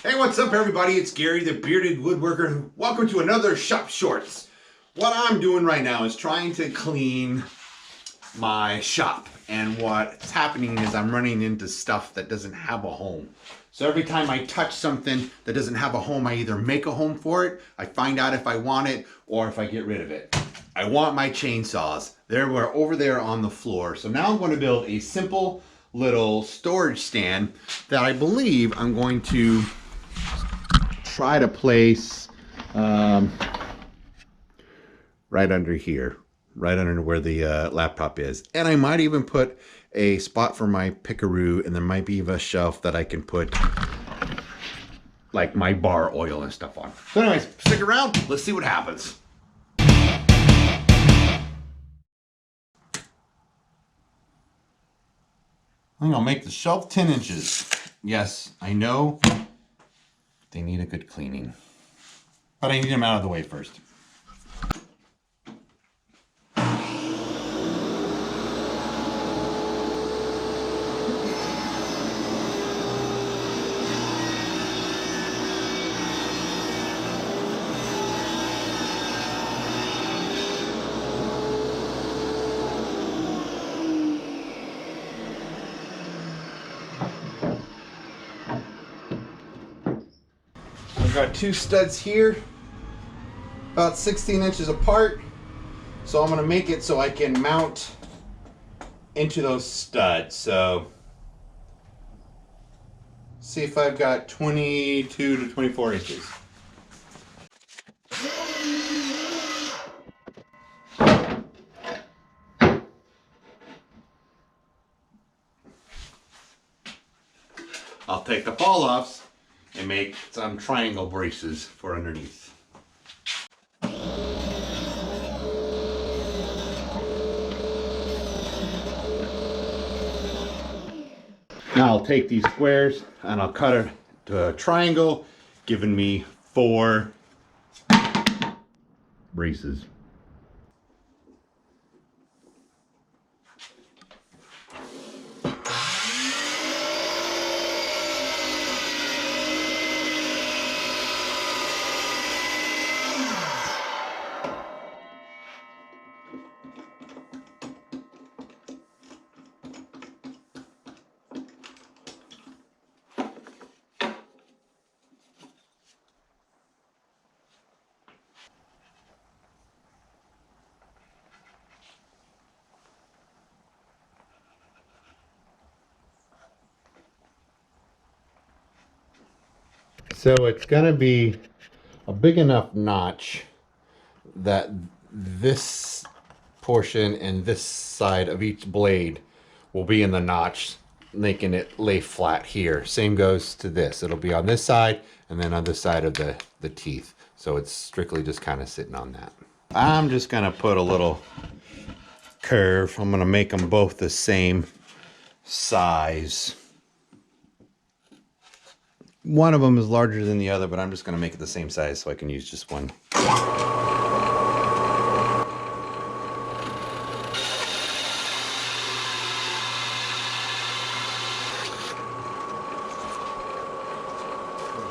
Hey, what's up everybody? It's Gary, the Bearded Woodworker. Welcome to another Shop Shorts. What I'm doing right now is trying to clean my shop. And what's happening is I'm running into stuff that doesn't have a home. So every time I touch something that doesn't have a home, I either make a home for it, I find out if I want it, or if I get rid of it. I want my chainsaws. They were over there on the floor. So now I'm going to build a simple little storage stand that I believe I'm going to try to place right under here, right under where the laptop is. And I might even put a spot for my pickaroo, and there might be even a shelf that I can put like my bar oil and stuff on. So anyways, stick around, let's see what happens. I think I'll make the shelf 10 inches. Yes, I know they need a good cleaning, but I need them out of the way first. I've got two studs here, about 16 inches apart. So I'm gonna make it so I can mount into those studs. So see if I've got 22 to 24 inches. I'll take the fall offs and make some triangle braces for underneath. Now I'll take these squares and I'll cut it to a triangle, giving me 4 braces. So it's going to be a big enough notch that this portion and this side of each blade will be in the notch, making it lay flat here. Same goes to this. It'll be on this side and then on this side of the teeth. So it's strictly just kind of sitting on that. I'm just going to put a little curve. I'm going to make them both the same size. One of them is larger than the other, but I'm just going to make it the same size so I can use just one. Not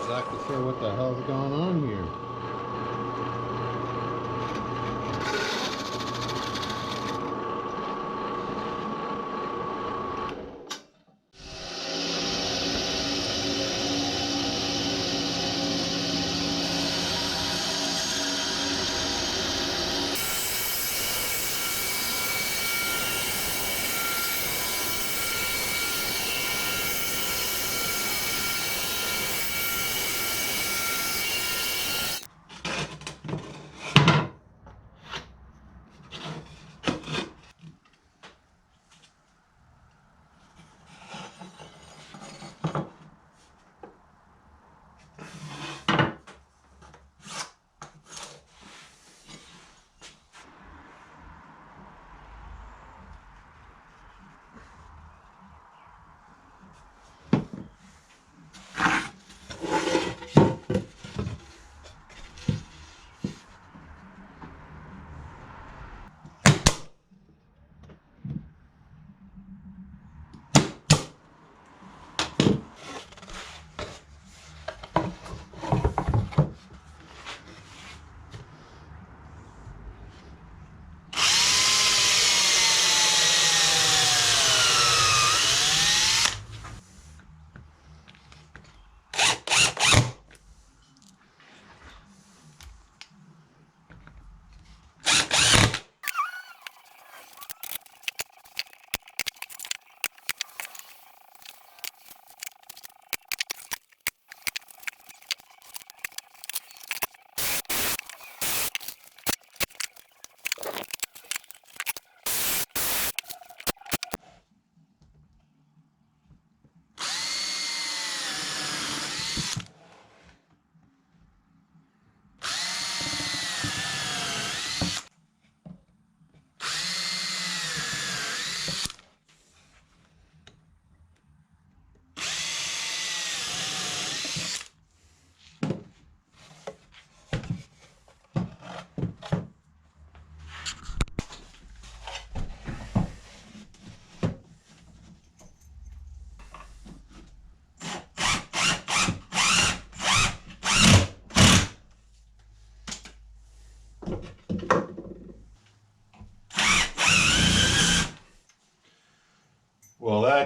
exactly sure what the hell's going on here.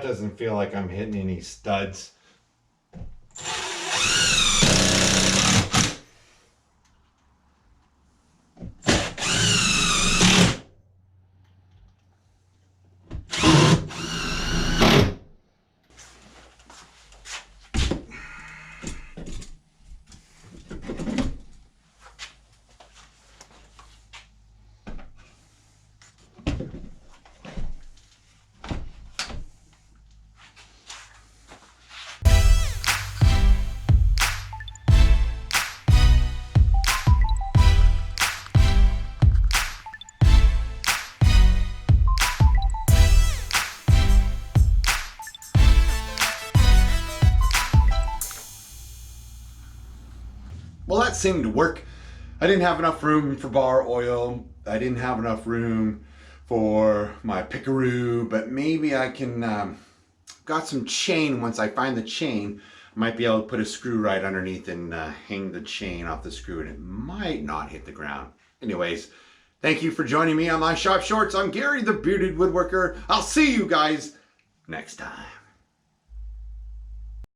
doesn't feel like I'm hitting any studs. Well, that seemed to work. I didn't have enough room for bar oil. I didn't have enough room for my pickaroo, but maybe I can, got some chain. Once I find the chain, I might be able to put a screw right underneath and hang the chain off the screw, and it might not hit the ground. Anyways, thank you for joining me on my Shop Shorts. I'm Gary the Bearded Woodworker. I'll see you guys next time.